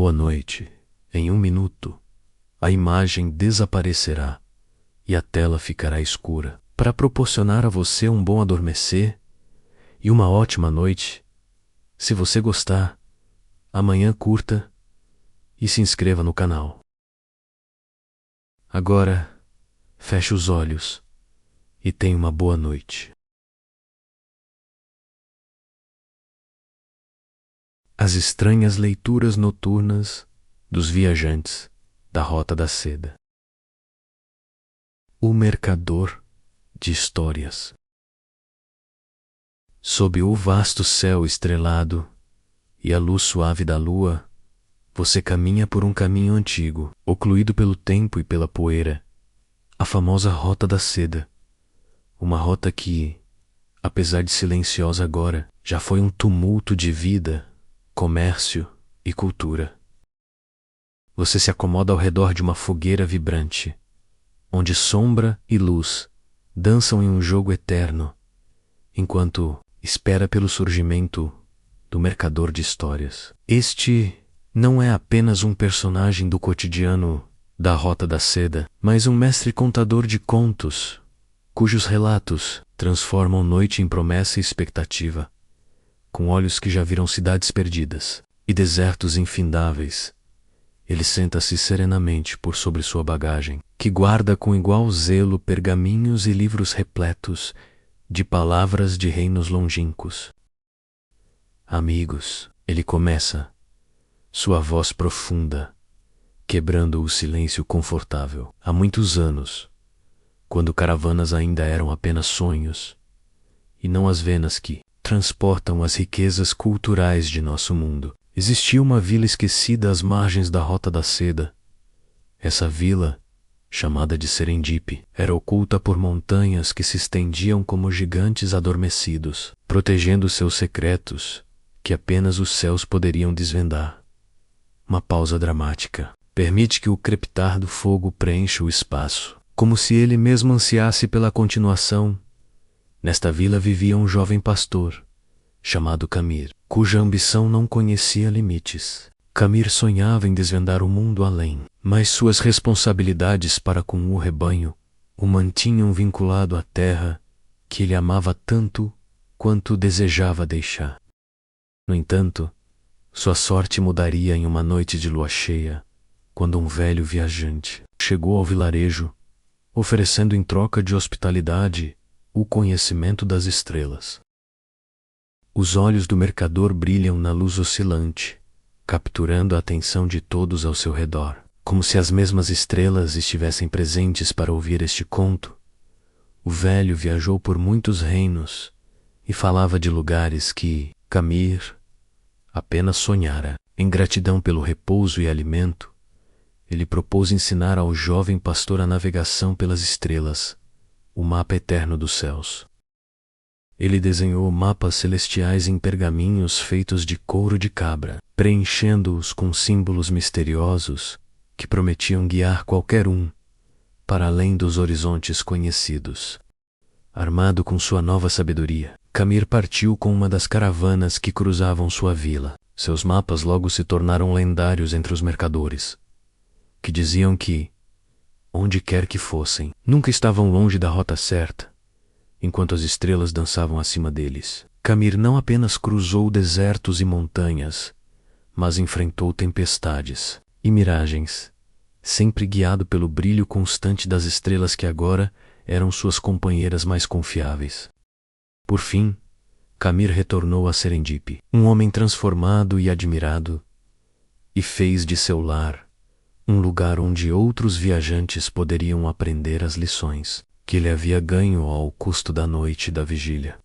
Boa noite. Em 1 minuto, a imagem desaparecerá e a tela ficará escura, para proporcionar a você um bom adormecer e uma ótima noite. Se você gostar, amanhã curta e se inscreva no canal. Agora, feche os olhos e tenha uma boa noite. As estranhas leituras noturnas dos viajantes da Rota da Seda. O mercador de histórias. Sob o vasto céu estrelado e a luz suave da lua, você caminha por um caminho antigo, ocluído pelo tempo e pela poeira, a famosa Rota da Seda. Uma rota que, apesar de silenciosa agora, já foi um tumulto de vida, comércio e cultura. Você se acomoda ao redor de uma fogueira vibrante, onde sombra e luz dançam em um jogo eterno, enquanto espera pelo surgimento do mercador de histórias. Este não é apenas um personagem do cotidiano da Rota da Seda, mas um mestre contador de contos, cujos relatos transformam noite em promessa e expectativa, com olhos que já viram cidades perdidas e desertos infindáveis. Ele senta-se serenamente por sobre sua bagagem, que guarda com igual zelo pergaminhos e livros repletos de palavras de reinos longínquos. Amigos, ele começa, sua voz profunda, quebrando o silêncio confortável. Há muitos anos, quando caravanas ainda eram apenas sonhos, e não as venas que transportam as riquezas culturais de nosso mundo, existia uma vila esquecida às margens da Rota da Seda. Essa vila, chamada de Serendip, era oculta por montanhas que se estendiam como gigantes adormecidos, protegendo seus secretos que apenas os céus poderiam desvendar. Uma pausa dramática permite que o crepitar do fogo preencha o espaço, como se ele mesmo ansiasse pela continuação. Nesta vila vivia um jovem pastor, chamado Camir, cuja ambição não conhecia limites. Camir sonhava em desvendar o mundo além, mas suas responsabilidades para com o rebanho o mantinham vinculado à terra que ele amava tanto quanto desejava deixar. No entanto, sua sorte mudaria em uma noite de lua cheia, quando um velho viajante chegou ao vilarejo, oferecendo em troca de hospitalidade o conhecimento das estrelas. Os olhos do mercador brilham na luz oscilante, capturando a atenção de todos ao seu redor, como se as mesmas estrelas estivessem presentes para ouvir este conto. O velho viajou por muitos reinos e falava de lugares que Camir apenas sonhara. Em gratidão pelo repouso e alimento, ele propôs ensinar ao jovem pastor a navegação pelas estrelas, o mapa eterno dos céus. Ele desenhou mapas celestiais em pergaminhos feitos de couro de cabra, preenchendo-os com símbolos misteriosos que prometiam guiar qualquer um para além dos horizontes conhecidos. Armado com sua nova sabedoria, Camir partiu com uma das caravanas que cruzavam sua vila. Seus mapas logo se tornaram lendários entre os mercadores, que diziam que, onde quer que fossem, nunca estavam longe da rota certa, enquanto as estrelas dançavam acima deles. Camir não apenas cruzou desertos e montanhas, mas enfrentou tempestades e miragens, sempre guiado pelo brilho constante das estrelas que agora eram suas companheiras mais confiáveis. Por fim, Camir retornou a Serendip, um homem transformado e admirado, e fez de seu lar um lugar onde outros viajantes poderiam aprender as lições que ele havia ganho ao custo da noite da vigília.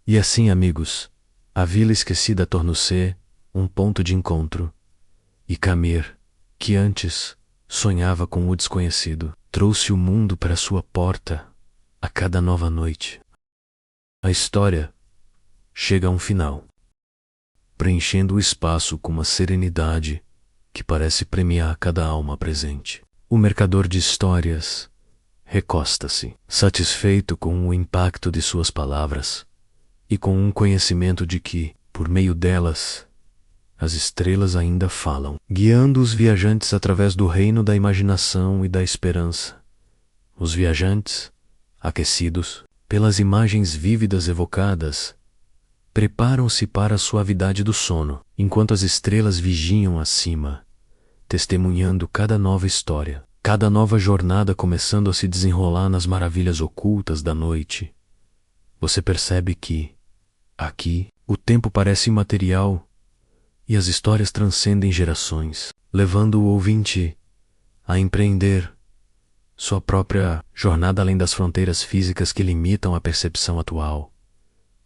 E assim, amigos, a Vila Esquecida tornou-se um ponto de encontro, e Camir, que antes sonhava com o desconhecido, trouxe o mundo para sua porta a cada nova noite. A história chega a um final, preenchendo o espaço com uma serenidade que parece premiar cada alma presente. O mercador de histórias recosta-se, satisfeito com o impacto de suas palavras e com um conhecimento de que, por meio delas, As estrelas ainda falam, guiando os viajantes através do reino da imaginação e da esperança. Os viajantes, aquecidos pelas imagens vívidas evocadas, preparam-se para a suavidade do sono, enquanto as estrelas vigiam acima, testemunhando cada nova história, cada nova jornada começando a se desenrolar nas maravilhas ocultas da noite. Você percebe que, aqui, o tempo parece imaterial e as histórias transcendem gerações, levando o ouvinte a empreender sua própria jornada além das fronteiras físicas que limitam a percepção atual.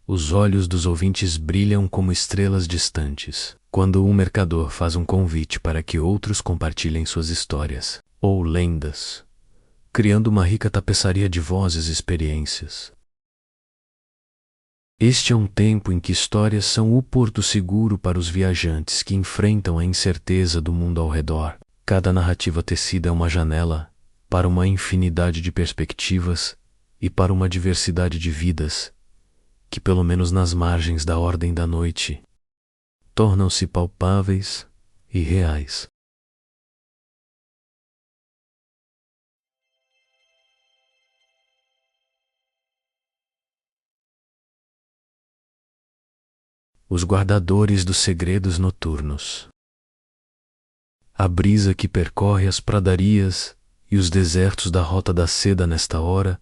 Os olhos dos ouvintes brilham como estrelas distantes, quando um mercador faz um convite para que outros compartilhem suas histórias ou lendas, criando uma rica tapeçaria de vozes e experiências. Este é um tempo em que histórias são o porto seguro para os viajantes que enfrentam a incerteza do mundo ao redor. Cada narrativa tecida é uma janela para uma infinidade de perspectivas e para uma diversidade de vidas que, pelo menos nas margens da ordem da noite, tornam-se palpáveis e reais. Os guardadores dos segredos noturnos. A brisa que percorre as pradarias e os desertos da Rota da Seda nesta hora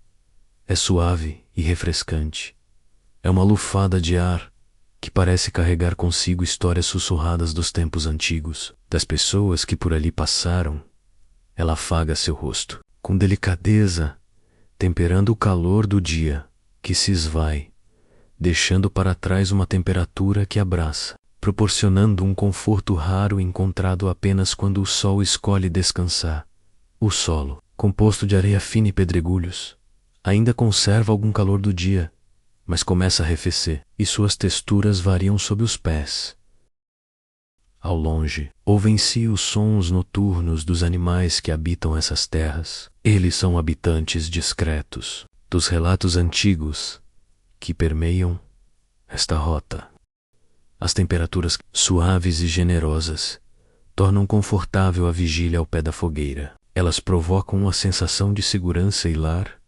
é suave e refrescante. É uma lufada de ar que parece carregar consigo histórias sussurradas dos tempos antigos, das pessoas que por ali passaram. Ela afaga seu rosto, com delicadeza, temperando o calor do dia que se esvai, deixando para trás uma temperatura que abraça, proporcionando um conforto raro encontrado apenas quando o sol escolhe descansar. O solo, composto de areia fina e pedregulhos, ainda conserva algum calor do dia, mas começa a arrefecer, e suas texturas variam sob os pés. Ao longe, ouvem-se os sons noturnos dos animais que habitam essas terras. Eles são habitantes discretos dos relatos antigos que permeiam esta rota. As temperaturas suaves e generosas tornam confortável a vigília ao pé da fogueira. Elas provocam uma sensação de segurança e lar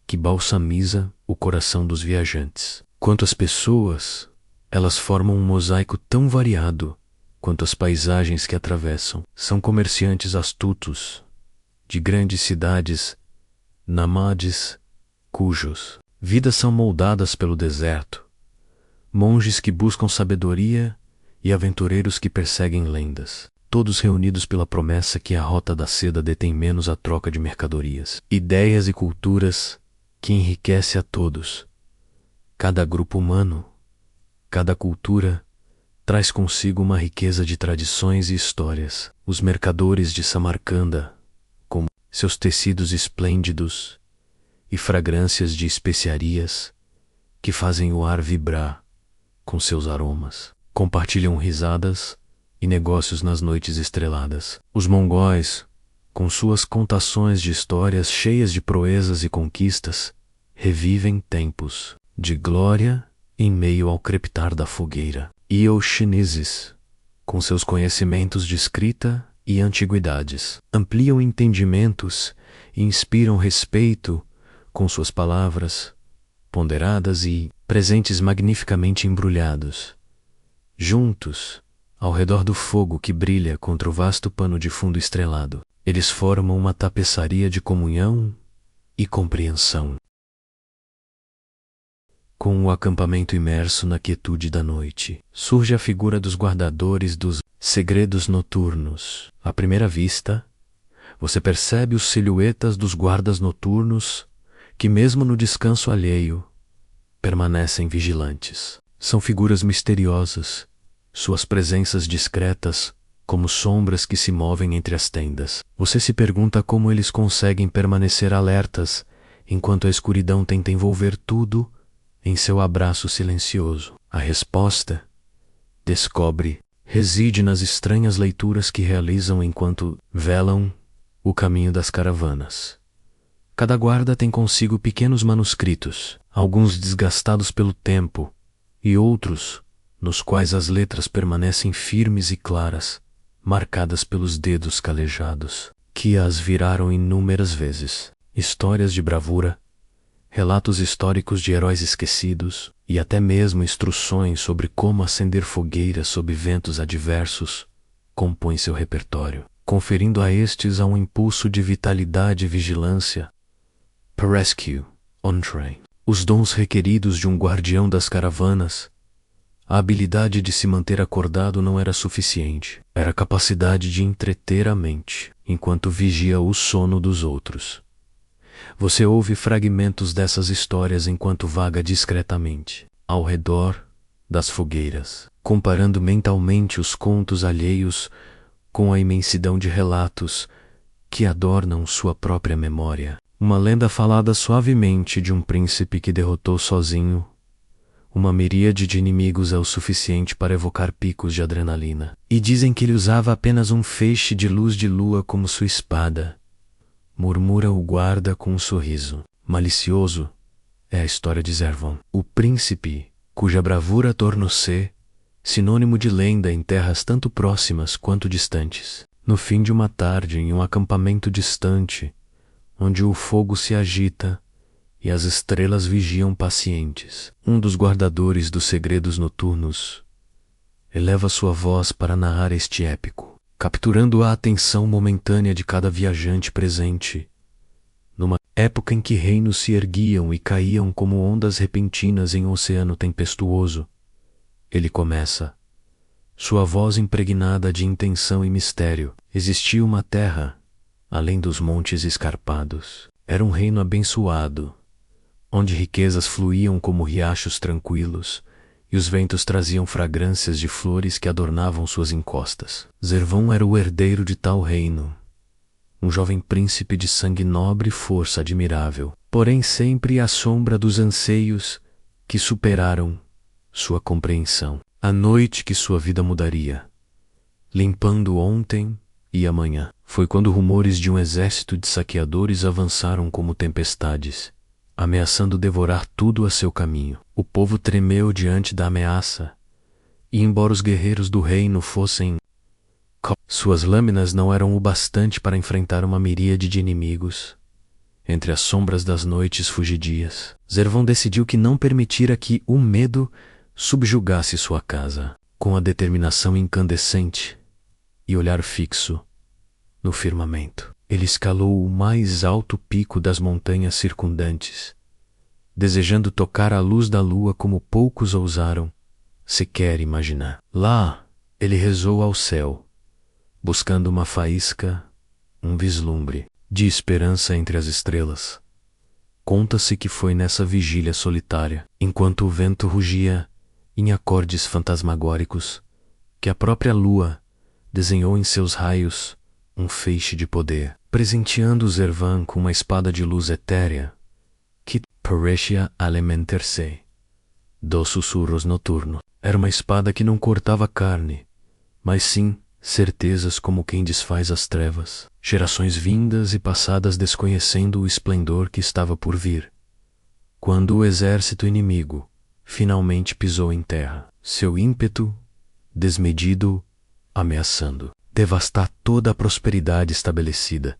que balsamiza o coração dos viajantes. Quanto às pessoas, elas formam um mosaico tão variado quanto as paisagens que atravessam. São comerciantes astutos de grandes cidades, nômades cujos vidas são moldadas pelo deserto, monges que buscam sabedoria e aventureiros que perseguem lendas, todos reunidos pela promessa que a Rota da Seda detém menos a troca de mercadorias, ideias e culturas que enriquece a todos. Cada grupo humano, cada cultura, traz consigo uma riqueza de tradições e histórias. Os mercadores de Samarcanda, com seus tecidos esplêndidos e fragrâncias de especiarias que fazem o ar vibrar com seus aromas, compartilham risadas e negócios nas noites estreladas. Os mongóis, com suas contações de histórias cheias de proezas e conquistas, revivem tempos de glória em meio ao crepitar da fogueira. E os chineses, com seus conhecimentos de escrita e antiguidades, ampliam entendimentos e inspiram respeito com suas palavras ponderadas e presentes magnificamente embrulhados. Juntos, ao redor do fogo que brilha contra o vasto pano de fundo estrelado, eles formam uma tapeçaria de comunhão e compreensão. Com o acampamento imerso na quietude da noite, surge a figura dos guardadores dos segredos noturnos. À primeira vista, você percebe os silhuetas dos guardas noturnos que, mesmo no descanso alheio, permanecem vigilantes. São figuras misteriosas, suas presenças discretas, como sombras que se movem entre as tendas. Você se pergunta como eles conseguem permanecer alertas enquanto a escuridão tenta envolver tudo em seu abraço silencioso. A resposta, descobre, reside nas estranhas leituras que realizam enquanto velam o caminho das caravanas. Cada guarda tem consigo pequenos manuscritos, alguns desgastados pelo tempo e outros nos quais as letras permanecem firmes e claras, marcadas pelos dedos calejados, que as viraram inúmeras vezes. Histórias de bravura, relatos históricos de heróis esquecidos e até mesmo instruções sobre como acender fogueiras sob ventos adversos compõem seu repertório, conferindo a estes um impulso de vitalidade e vigilância. Rescue on Train. Os dons requeridos de um guardião das caravanas. A habilidade de se manter acordado não era suficiente. Era a capacidade de entreter a mente, enquanto vigia o sono dos outros. Você ouve fragmentos dessas histórias enquanto vaga discretamente ao redor das fogueiras, comparando mentalmente os contos alheios com a imensidão de relatos que adornam sua própria memória. Uma lenda falada suavemente de um príncipe que derrotou sozinho uma miríade de inimigos é o suficiente para evocar picos de adrenalina. E dizem que ele usava apenas um feixe de luz de lua como sua espada. Murmura o guarda com um sorriso malicioso. É a história de Zervan, o príncipe cuja bravura tornou-se sinônimo de lenda em terras tanto próximas quanto distantes. No fim de uma tarde, em um acampamento distante, onde o fogo se agita e as estrelas vigiam pacientes, um dos guardadores dos segredos noturnos eleva sua voz para narrar este épico, capturando a atenção momentânea de cada viajante presente. Numa época em que reinos se erguiam e caíam como ondas repentinas em um oceano tempestuoso, ele começa, sua voz impregnada de intenção e mistério. Existia uma terra, além dos montes escarpados. Era um reino abençoado, onde riquezas fluíam como riachos tranquilos, e os ventos traziam fragrâncias de flores que adornavam suas encostas. Zervan era o herdeiro de tal reino, um jovem príncipe de sangue nobre e força admirável, porém sempre à sombra dos anseios que superaram sua compreensão. A noite que sua vida mudaria, limpando ontem e amanhã, foi quando rumores de um exército de saqueadores avançaram como tempestades, ameaçando devorar tudo a seu caminho. O povo tremeu diante da ameaça, e embora os guerreiros do reino fossem suas lâminas não eram o bastante para enfrentar uma miríade de inimigos. Entre as sombras das noites fugidias, Zervan decidiu que não permitira que o medo subjugasse sua casa. Com a determinação incandescente e olhar fixo no firmamento, ele escalou o mais alto pico das montanhas circundantes, desejando tocar a luz da lua como poucos ousaram sequer imaginar. Lá, ele rezou ao céu, buscando uma faísca, um vislumbre de esperança entre as estrelas. Conta-se que foi nessa vigília solitária, enquanto o vento rugia em acordes fantasmagóricos, que a própria lua desenhou em seus raios um feixe de poder, presenteando Zervan com uma espada de luz etérea que parecia alimentar-se dos sussurros noturnos. Era uma espada que não cortava carne, mas sim certezas como quem desfaz as trevas, gerações vindas e passadas desconhecendo o esplendor que estava por vir. Quando o exército inimigo finalmente pisou em terra, seu ímpeto desmedido ameaçando devastar toda a prosperidade estabelecida,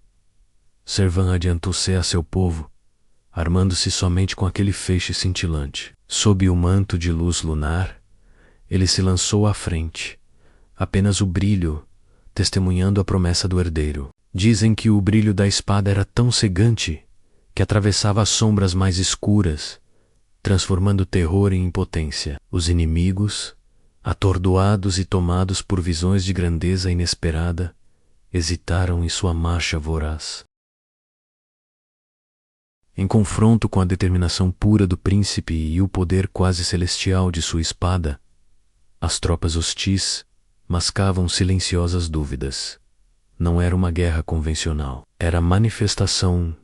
Zervan adiantou-se a seu povo, armando-se somente com aquele feixe cintilante. Sob o manto de luz lunar, ele se lançou à frente, apenas o brilho testemunhando a promessa do herdeiro. Dizem que o brilho da espada era tão cegante que atravessava as sombras mais escuras, transformando terror em impotência. Os inimigos, atordoados e tomados por visões de grandeza inesperada, hesitaram em sua marcha voraz. Em confronto com a determinação pura do príncipe e o poder quase celestial de sua espada, as tropas hostis mascavam silenciosas dúvidas. Não era uma guerra convencional, era a manifestação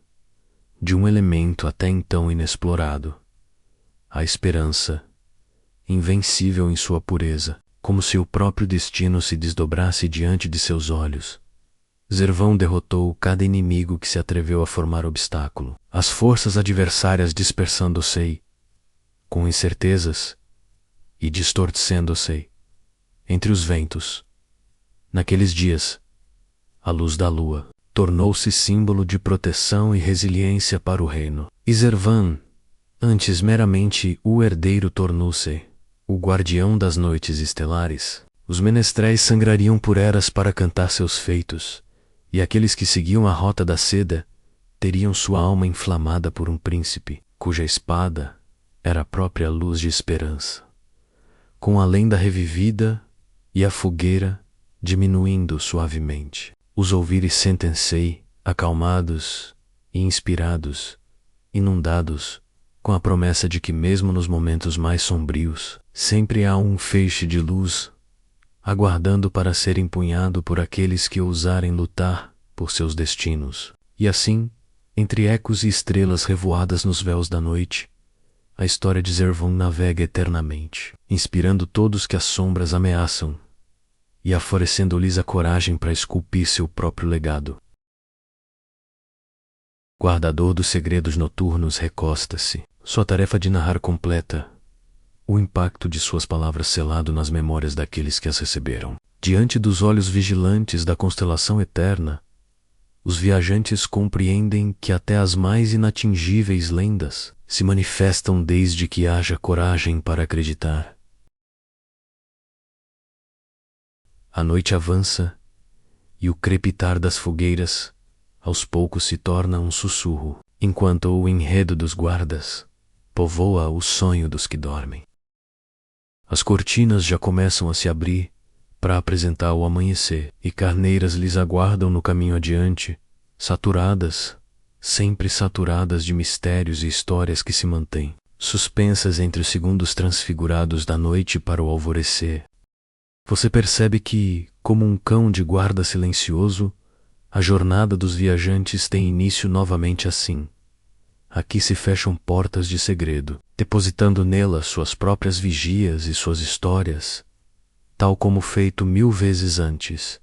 de um elemento até então inexplorado, a esperança, invencível em sua pureza, como se o próprio destino se desdobrasse diante de seus olhos. Zervan derrotou cada inimigo que se atreveu a formar obstáculo, as forças adversárias dispersando-se com incertezas e distorcendo-se entre os ventos. Naqueles dias, a luz da lua tornou-se símbolo de proteção e resiliência para o reino. E Zervan, antes meramente o herdeiro, tornou-se o guardião das noites estelares. Os menestréis sangrariam por eras para cantar seus feitos, e aqueles que seguiam a rota da seda teriam sua alma inflamada por um príncipe, cuja espada era a própria luz de esperança, com a lenda revivida e a fogueira diminuindo suavemente. Os ouvires sentem-se acalmados e inspirados, inundados com a promessa de que mesmo nos momentos mais sombrios, sempre há um feixe de luz aguardando para ser empunhado por aqueles que ousarem lutar por seus destinos. E assim, entre ecos e estrelas revoadas nos véus da noite, a história de Zervan navega eternamente, inspirando todos que as sombras ameaçam e oferecendo-lhes a coragem para esculpir seu próprio legado. Guardador dos segredos noturnos recosta-se, sua tarefa de narrar completa o impacto de suas palavras selado nas memórias daqueles que as receberam. Diante dos olhos vigilantes da constelação eterna, os viajantes compreendem que até as mais inatingíveis lendas se manifestam desde que haja coragem para acreditar. A noite avança e o crepitar das fogueiras aos poucos se torna um sussurro, enquanto o enredo dos guardas povoa o sonho dos que dormem. As cortinas já começam a se abrir para apresentar o amanhecer, e carneiras lhes aguardam no caminho adiante, saturadas, sempre saturadas de mistérios e histórias que se mantêm, suspensas entre os segundos transfigurados da noite para o alvorecer. Você percebe que, como um cão de guarda silencioso, a jornada dos viajantes tem início novamente assim. Aqui se fecham portas de segredo, depositando nelas suas próprias vigias e suas histórias, tal como feito 1000 vezes antes.